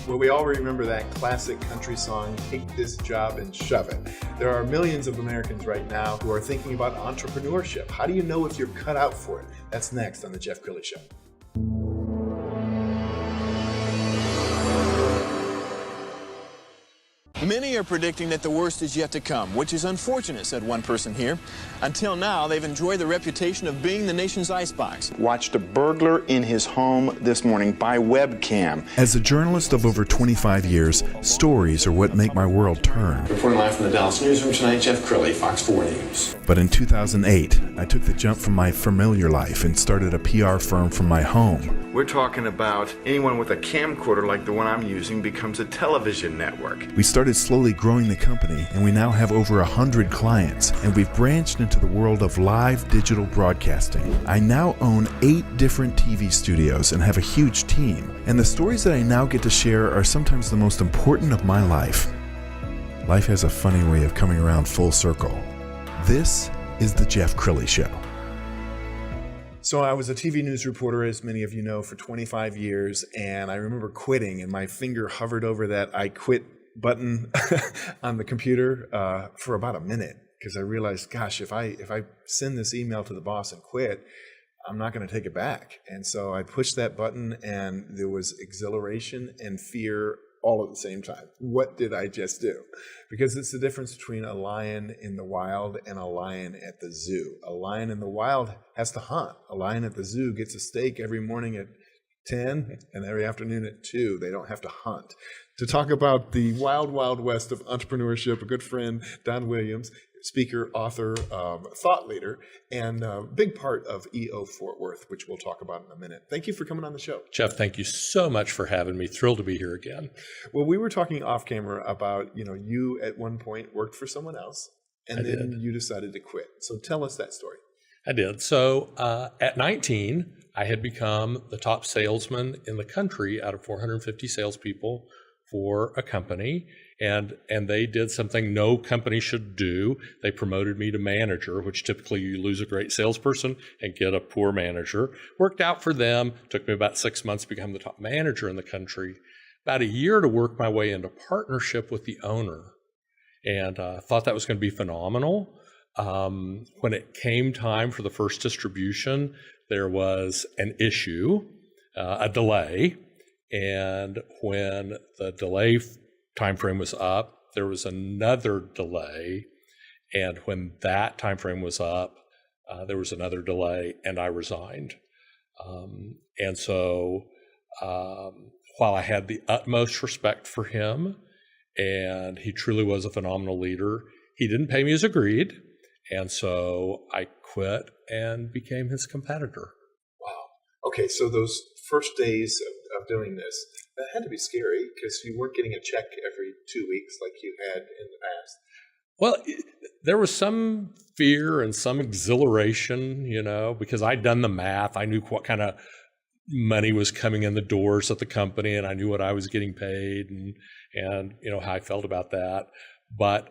Well, we all remember that classic country song, Take This Job and Shove It. There are millions of Americans right now who are thinking about entrepreneurship. How do you know if you're cut out for it? That's next on The Jeff Crilley Show. Many are predicting that the worst is yet to come, which is unfortunate, said one person here. Until now, they've enjoyed the reputation of being the nation's icebox. Watched a burglar in his home this morning by webcam. As a journalist of over 25 years, stories are what make my world turn. Reporting live from the Dallas newsroom tonight, Jeff Crilley, Fox 4 News. But in 2008, I took the jump from my familiar life and started a PR firm from my home. We're talking about anyone with a camcorder like the one I'm using becomes a television network. We started slowly growing the company, and we now have over 100 clients, and we've branched into the world of live digital broadcasting. I now own 8 different TV studios and have a huge team, and the stories that I now get to share are sometimes the most important of my life. Life has a funny way of coming around full circle. This is The Jeff Crilley Show. So I was a TV news reporter, as many of you know, for 25 years, and I remember quitting, and my finger hovered over that I quit button on the computer for about a minute, because I realized, gosh, if I send this email to the boss and quit, I'm not going to take it back. And so I pushed that button, and there was exhilaration and fear all at the same time. What did I just do? Because it's the difference between a lion in the wild and a lion at the zoo. A lion in the wild has to hunt. A lion at the zoo gets a steak every morning at 10 and every afternoon at 2. They don't have to hunt. To talk about the wild, wild west of entrepreneurship, a good friend, Don Williams, speaker, author, thought leader, and a big part of EO Fort Worth, which we'll talk about in a minute. Thank you for coming on the show. Jeff, thank you so much for having me. Thrilled to be here again. Well, we were talking off camera about, you at one point worked for someone else, and then you decided to quit. So tell us that story. I did. So at 19, I had become the top salesman in the country out of 450 salespeople for a company, and they did something no company should do. They promoted me to manager, which typically you lose a great salesperson and get a poor manager. Worked out for them. Took me about 6 months to become the top manager in the country. About a year to work my way into partnership with the owner, and thought that was going to be phenomenal. When it came time for the first distribution, there was an issue, a delay. And when the delay time frame was up, there was another delay. And when that time frame was up, there was another delay, and I resigned. And so while I had the utmost respect for him, and he truly was a phenomenal leader, he didn't pay me as agreed. And so I quit and became his competitor. Wow. Okay, so those first days of doing this, that had to be scary because you weren't getting a check every 2 weeks like you had in the past. Well, there was some fear and some exhilaration, because I'd done the math. I knew what kind of money was coming in the doors at the company, and I knew what I was getting paid and how I felt about that. But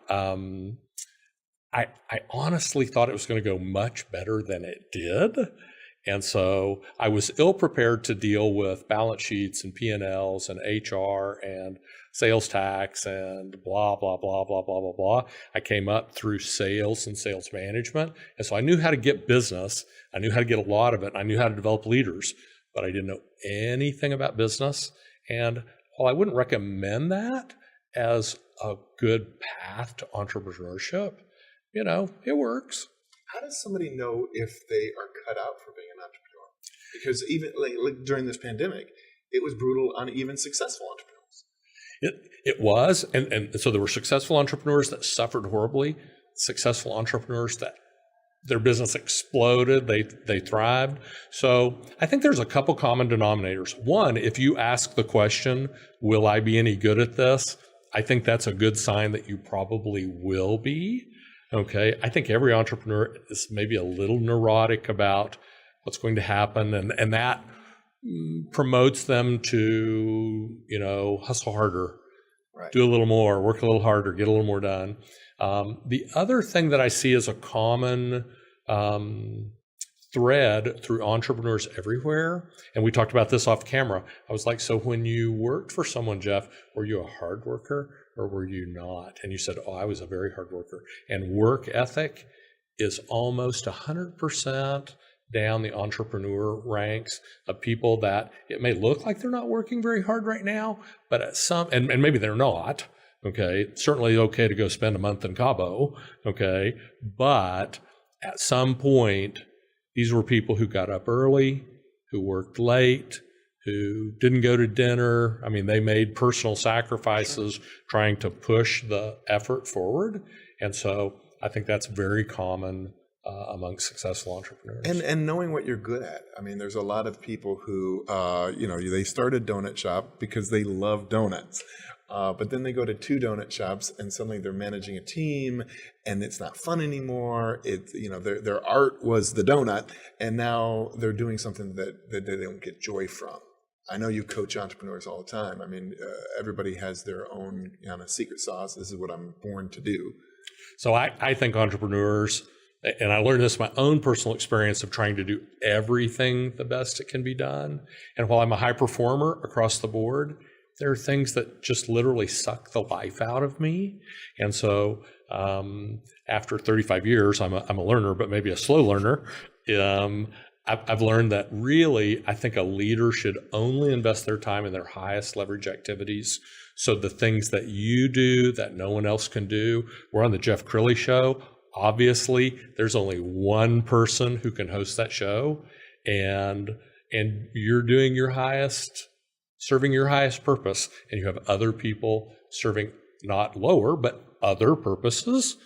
I honestly thought it was going to go much better than it did. And so I was ill prepared to deal with balance sheets and P&Ls and HR and sales tax and blah, blah, blah, blah, blah, blah, blah. I came up through sales and sales management. And so I knew how to get business. I knew how to get a lot of it. I knew how to develop leaders, but I didn't know anything about business. And while I wouldn't recommend that as a good path to entrepreneurship, it works. How does somebody know if they are cut out for being an entrepreneur? Because even like during this pandemic, it was brutal on even successful entrepreneurs. It was. And so there were successful entrepreneurs that suffered horribly, successful entrepreneurs that their business exploded, they thrived. So I think there's a couple common denominators. One, if you ask the question, will I be any good at this? I think that's a good sign that you probably will be. Okay, I think every entrepreneur is maybe a little neurotic about what's going to happen, and that promotes them to, hustle harder, right, do a little more, work a little harder, get a little more done. The other thing that I see as a common thread through entrepreneurs everywhere. And we talked about this off camera. I was like, so when you worked for someone, Jeff, were you a hard worker or were you not? And you said, oh, I was a very hard worker. And work ethic is almost 100% down the entrepreneur ranks of people that it may look like they're not working very hard right now, but at some, and maybe they're not, okay, it's certainly okay to go spend a month in Cabo, okay, but at some point, these were people who got up early, who worked late, who didn't go to dinner. I mean, they made personal sacrifices trying to push the effort forward. And so I think that's very common among successful entrepreneurs. And knowing what you're good at. I mean, there's a lot of people who, they start a donut shop because they love donuts. But then they go to 2 donut shops and suddenly they're managing a team and it's not fun anymore. Their art was the donut and now they're doing something that they don't get joy from. I know you coach entrepreneurs all the time. I mean, everybody has their own secret sauce. This is what I'm born to do. So I think entrepreneurs, and I learned this from my own personal experience of trying to do everything the best it can be done. And while I'm a high performer across the board, there are things that just literally suck the life out of me. And so after 35 years, I'm a learner, but maybe a slow learner. I've learned that really, I think a leader should only invest their time in their highest leverage activities. So the things that you do that no one else can do. We're on the Jeff Crilley Show. Obviously, there's only one person who can host that show, and you're doing your highest, serving your highest purpose, and you have other people serving not lower, but other purposes,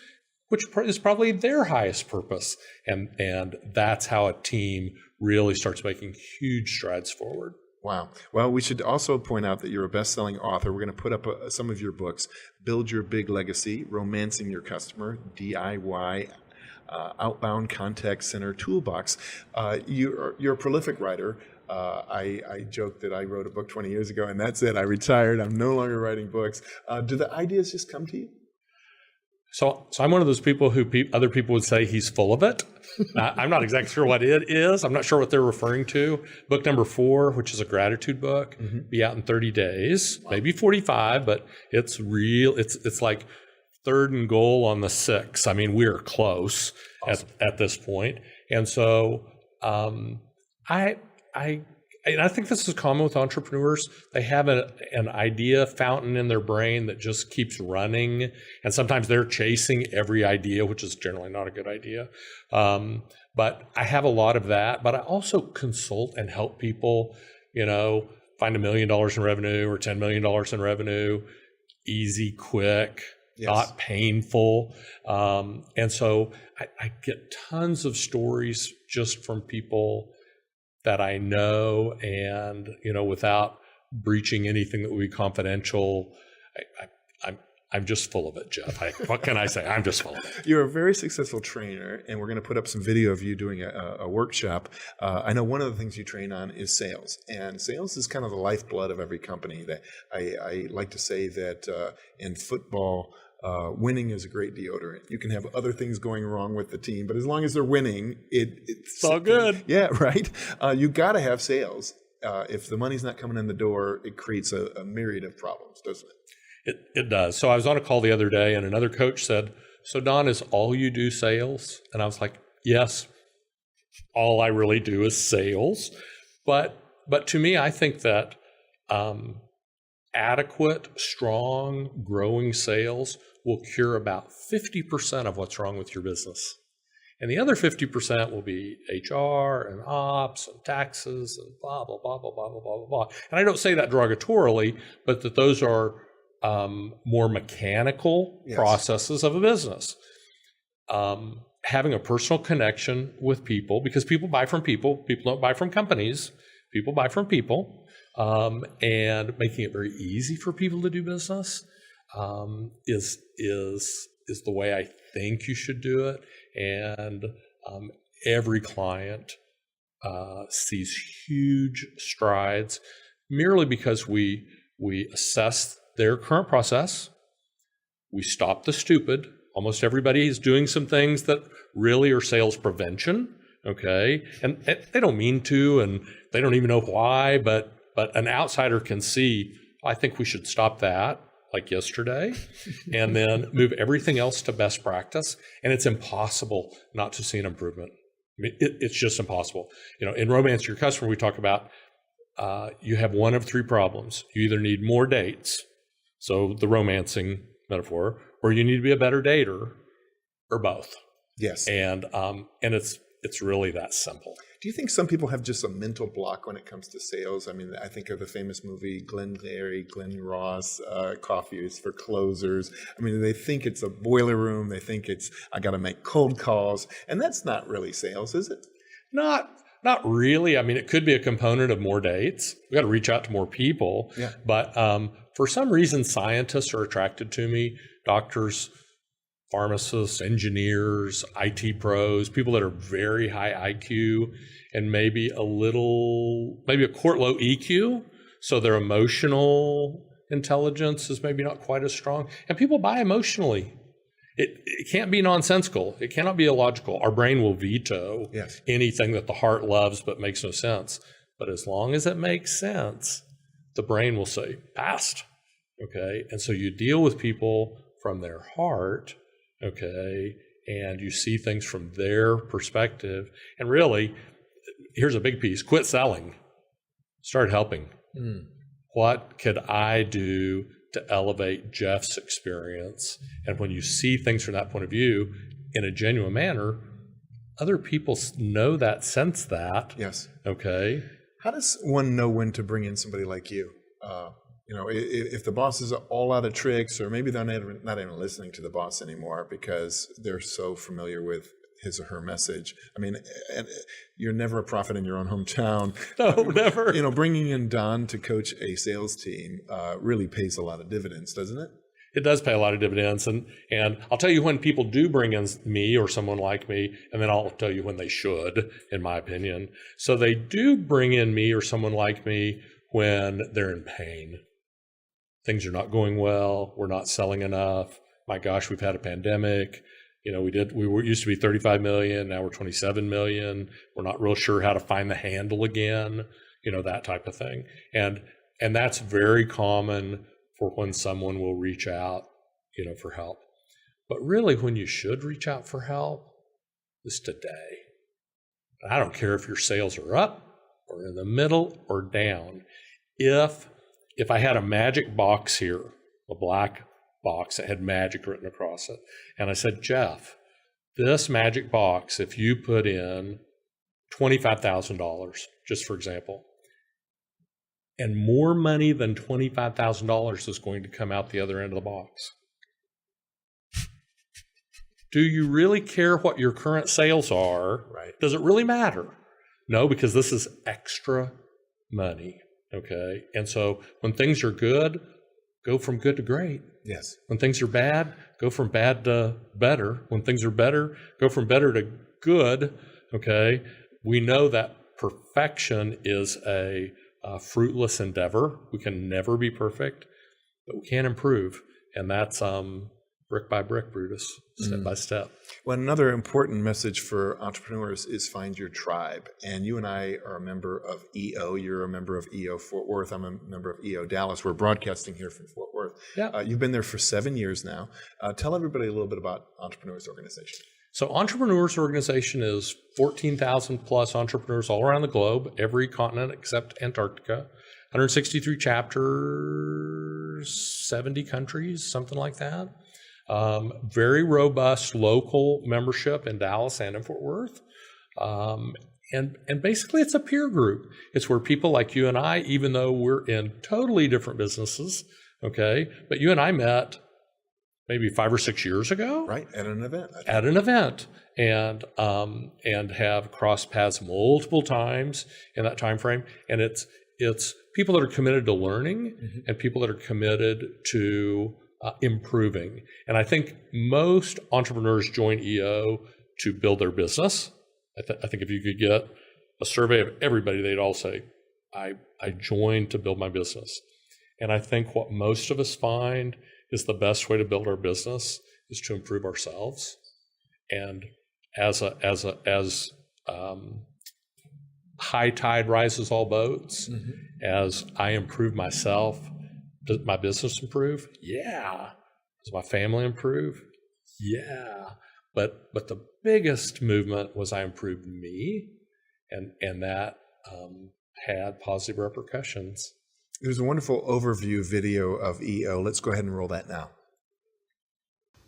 which is probably their highest purpose. And that's how a team really starts making huge strides forward. Wow. Well, we should also point out that you're a best-selling author. We're going to put up some of your books: Build Your Big Legacy, Romancing Your Customer, DIY, Outbound Contact Center Toolbox. You're a prolific writer. I joked that I wrote a book 20 years ago, and that's it. I retired. I'm no longer writing books. Do the ideas just come to you? So I'm one of those people who other people would say he's full of it. I'm not exactly sure what it is. I'm not sure what they're referring to. Book number 4, which is a gratitude book, be out in 30 days, maybe 45, but it's real. It's like 3rd and goal on the 6. I mean, we're close at this point. And so I think this is common with entrepreneurs. They have an idea fountain in their brain that just keeps running. And sometimes they're chasing every idea, which is generally not a good idea. But I have a lot of that. But I also consult and help people, find $1 million in revenue or $10 million in revenue, easy, quick, not painful. And so I get tons of stories just from people that I know, and without breaching anything that would be confidential, I'm just full of it, Jeff. What can I say? I'm just full of it. You're a very successful trainer, and we're going to put up some video of you doing a workshop. I know one of the things you train on is sales, and sales is kind of the lifeblood of every company. That I like to say that in football, winning is a great deodorant. You can have other things going wrong with the team, but as long as they're winning, it's all good. Yeah, right. You got to have sales. If the money's not coming in the door, it creates a myriad of problems, doesn't it? It does. So I was on a call the other day, and another coach said, "So Don, is all you do sales?" And I was like, "Yes, all I really do is sales." But to me, I think that adequate, strong, growing sales will cure about 50% of what's wrong with your business. And the other 50% will be HR and ops and taxes and blah, blah, blah, blah, blah, blah, blah, blah. And I don't say that derogatorily, but that those are more mechanical processes of a business. Having a personal connection with people, because people buy from people. People don't buy from companies. People buy from people. And making it very easy for people to do business is the way I think you should do it. And every client sees huge strides merely because we assess their current process. We stop the stupid. Almost everybody is doing some things that really are sales prevention. Okay. And they don't mean to, and they don't even know why, but an outsider can see, I think we should stop that, like yesterday, and then move everything else to best practice. And it's impossible not to see an improvement. I mean, it's just impossible. In Romance Your Customer, we talk about you have one of three problems. You either need more dates, so the romancing metaphor, or you need to be a better dater, or both. Yes. And it's really that simple. Do you think some people have just a mental block when it comes to sales? I mean, I think of the famous movie Glenn Ross, Coffee is for Closers. I mean, they think it's a boiler room. They think it's, I got to make cold calls. And that's not really sales, is it? Not really. I mean, it could be a component of more dates. We got to reach out to more people. Yeah. But for some reason, scientists are attracted to me, doctors, pharmacists, engineers, IT pros, people that are very high IQ and maybe a quart low EQ. So their emotional intelligence is maybe not quite as strong. And people buy emotionally. It can't be nonsensical. It cannot be illogical. Our brain will veto anything that the heart loves but makes no sense. But as long as it makes sense, the brain will say, passed. Okay. And so you deal with people from their heart. Okay, and you see things from their perspective. And really, here's a big piece. Quit selling. Start helping. What could I do to elevate Jeff's experience? And when you see things from that point of view in a genuine manner, other people know that, sense that. Yes. Okay. How does one know when to bring in somebody like you? If the boss is all out of tricks, or maybe they're not even listening to the boss anymore because they're so familiar with his or her message. I mean, and you're never a prophet in your own hometown. No, never. Bringing in Don to coach a sales team really pays a lot of dividends, doesn't it? It does pay a lot of dividends. And I'll tell you when people do bring in me or someone like me, and then I'll tell you when they should, in my opinion. So they do bring in me or someone like me when they're in pain. Things are not going well. We're not selling enough. My gosh, we've had a pandemic. We used to be 35 million. Now we're 27 million. We're not real sure how to find the handle again, that type of thing. And that's very common for when someone will reach out, for help. But really when you should reach out for help is today. I don't care if your sales are up or in the middle or down. If I had a magic box here, a black box that had magic written across it, and I said, Jeff, this magic box, if you put in $25,000, just for example, and more money than $25,000 is going to come out the other end of the box. Do you really care what your current sales are? Right. Does it really matter? No, because this is extra money. Okay. And so when things are good, go from good to great. Yes. When things are bad, go from bad to better. When things are better, go from better to good. Okay. We know that perfection is a fruitless endeavor. We can never be perfect, but we can improve. And that's brick by brick, Brutus, step by step. Well, another important message for entrepreneurs is find your tribe. And you and I are a member of EO. You're a member of EO Fort Worth. I'm a member of EO Dallas. We're broadcasting here from Fort Worth. Yeah. You've been there for 7 years now. Tell everybody a little bit about Entrepreneurs Organization. So Entrepreneurs Organization is 14,000 plus entrepreneurs all around the globe, every continent except Antarctica, 163 chapters, 70 countries, something like that. Very robust local membership in Dallas and in Fort Worth. And basically it's a peer group. It's where people like you and I, even though we're in totally different businesses, okay, but you and I met maybe 5 or 6 years ago. Right, at an event. At an event. And have crossed paths multiple times in that time frame. And it's people that are committed to learning and people that are committed to improving. And I think most entrepreneurs join EO to build their business. I think if you could get a survey of everybody, they'd all say, I joined to build my business. And I think what most of us find is the best way to build our business is to improve ourselves. And as high tide rises all boats. As I improve myself, does my business improve? Yeah. Does my family improve? Yeah. But the biggest movement was I improved me, and that had positive repercussions. There's a wonderful overview video of EO. Let's go ahead and roll that now.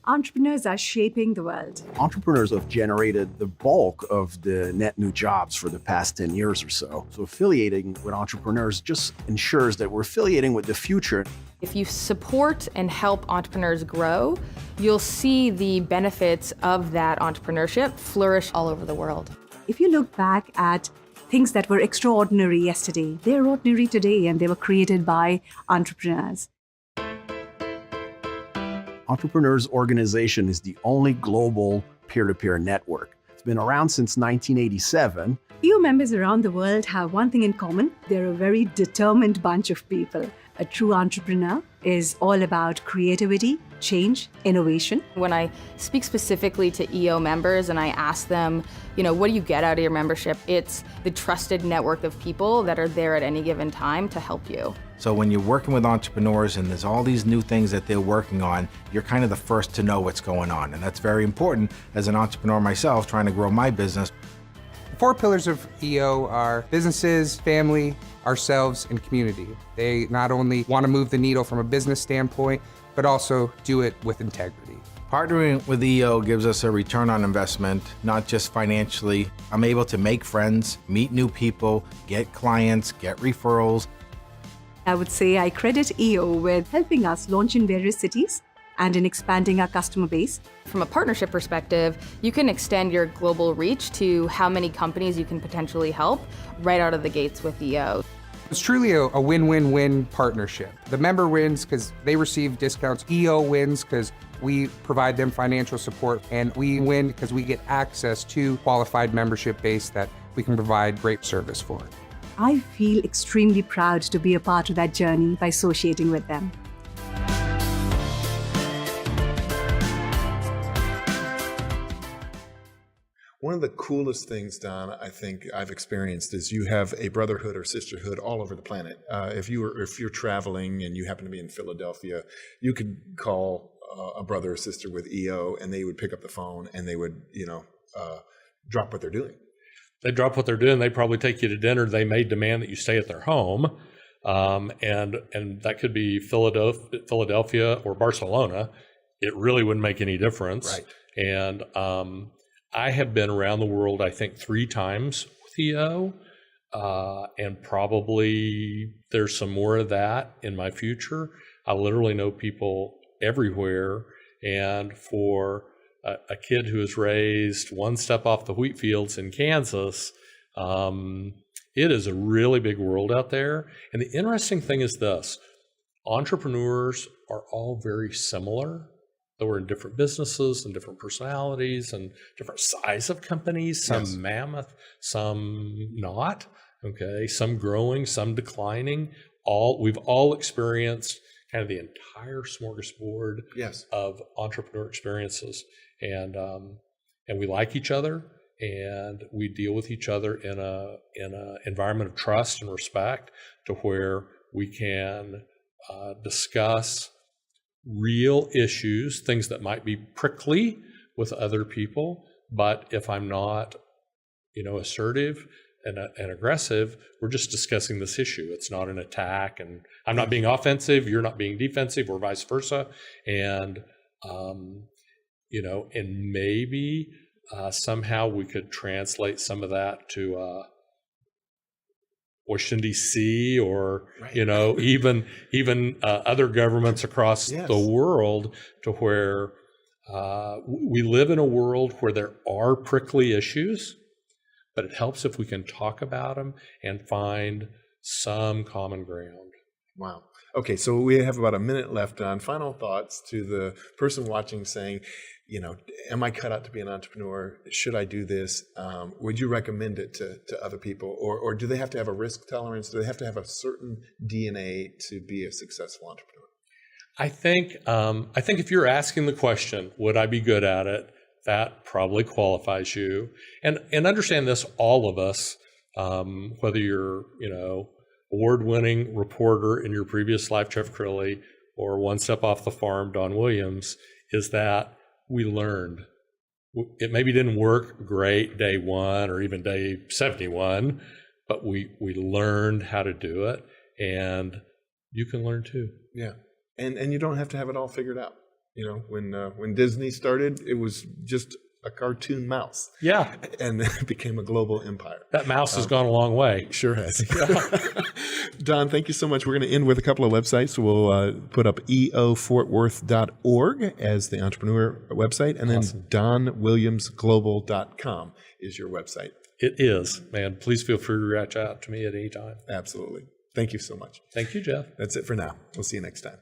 Entrepreneurs are shaping the world. Entrepreneurs have generated the bulk of the net new jobs for the past 10 years or so. So affiliating with entrepreneurs just ensures that we're affiliating with the future. If you support and help entrepreneurs grow, you'll see the benefits of that entrepreneurship flourish all over the world. If you look back at things that were extraordinary yesterday, they're ordinary today, and they were created by entrepreneurs. Entrepreneurs Organization is the only global peer-to-peer network. It's been around since 1987. EO members around the world have one thing in common. They're a very determined bunch of people. A true entrepreneur is all about creativity, change, innovation. When I speak specifically to EO members and I ask them, what do you get out of your membership? It's the trusted network of people that are there at any given time to help you. So when you're working with entrepreneurs and there's all these new things that they're working on, you're kind of the first to know what's going on. And that's very important as an entrepreneur myself trying to grow my business. The 4 pillars of EO are businesses, family, ourselves, and community. They not only want to move the needle from a business standpoint, but also do it with integrity. Partnering with EO gives us a return on investment, not just financially. I'm able to make friends, meet new people, get clients, get referrals. I would say I credit EO with helping us launch in various cities and in expanding our customer base. From a partnership perspective, you can extend your global reach to how many companies you can potentially help right out of the gates with EO. It's truly a win-win-win partnership. The member wins because they receive discounts. EO wins because we provide them financial support, and we win because we get access to qualified membership base that we can provide great service for. I feel extremely proud to be a part of that journey by associating with them. One of the coolest things, Don, I think I've experienced is you have a brotherhood or sisterhood all over the planet. If you're traveling and you happen to be in Philadelphia, you could call a brother or sister with EO, and they would pick up the phone and they would, drop what they're doing. They drop what they're doing. They probably take you to dinner. They may demand that you stay at their home, and that could be Philadelphia or Barcelona. It really wouldn't make any difference. Right. And I have been around the world, I think, 3 times with EO, and probably there's some more of that in my future. I literally know people everywhere, and for a kid who was raised one step off the wheat fields in Kansas, it is a really big world out there. And the interesting thing is this: entrepreneurs are all very similar. Though we're in different businesses and different personalities and different size of companies, some mammoth, some not, okay, some growing, some declining. We've all experienced kind of the entire smorgasbord of entrepreneur experiences. And we like each other, and we deal with each other in a environment of trust and respect, to where we can discuss real issues, things that might be prickly with other people. But if I'm not, assertive and aggressive, we're just discussing this issue. It's not an attack, and I'm not being offensive, you're not being defensive, or vice versa. And, and maybe somehow we could translate some of that to Washington, D.C., or, even other governments across the world, to where we live in a world where there are prickly issues, but it helps if we can talk about them and find some common ground. Wow. Okay, so we have about a minute left on final thoughts to the person watching, saying, am I cut out to be an entrepreneur? Should I do this? Would you recommend it to other people? Or do they have to have a risk tolerance? Do they have to have a certain DNA to be a successful entrepreneur? I think if you're asking the question, would I be good at it? that probably qualifies you. And understand this, all of us, whether you're, award-winning reporter in your previous life, Jeff Crilley, or One Step Off the Farm, Don Williams, is that we learned. It maybe didn't work great day one or even day 71, but we learned how to do it, and you can learn too. Yeah, and you don't have to have it all figured out. When Disney started, it was just a cartoon mouse. Yeah. And it became a global empire. That mouse has gone a long way. Sure has. Don, thank you so much. We're going to end with a couple of websites. We'll put up eofortworth.org as the entrepreneur website, and then donwilliamsglobal.com is your website. It is, man. Please feel free to reach out to me at any time. Absolutely. Thank you so much. Thank you, Jeff. That's it for now. We'll see you next time.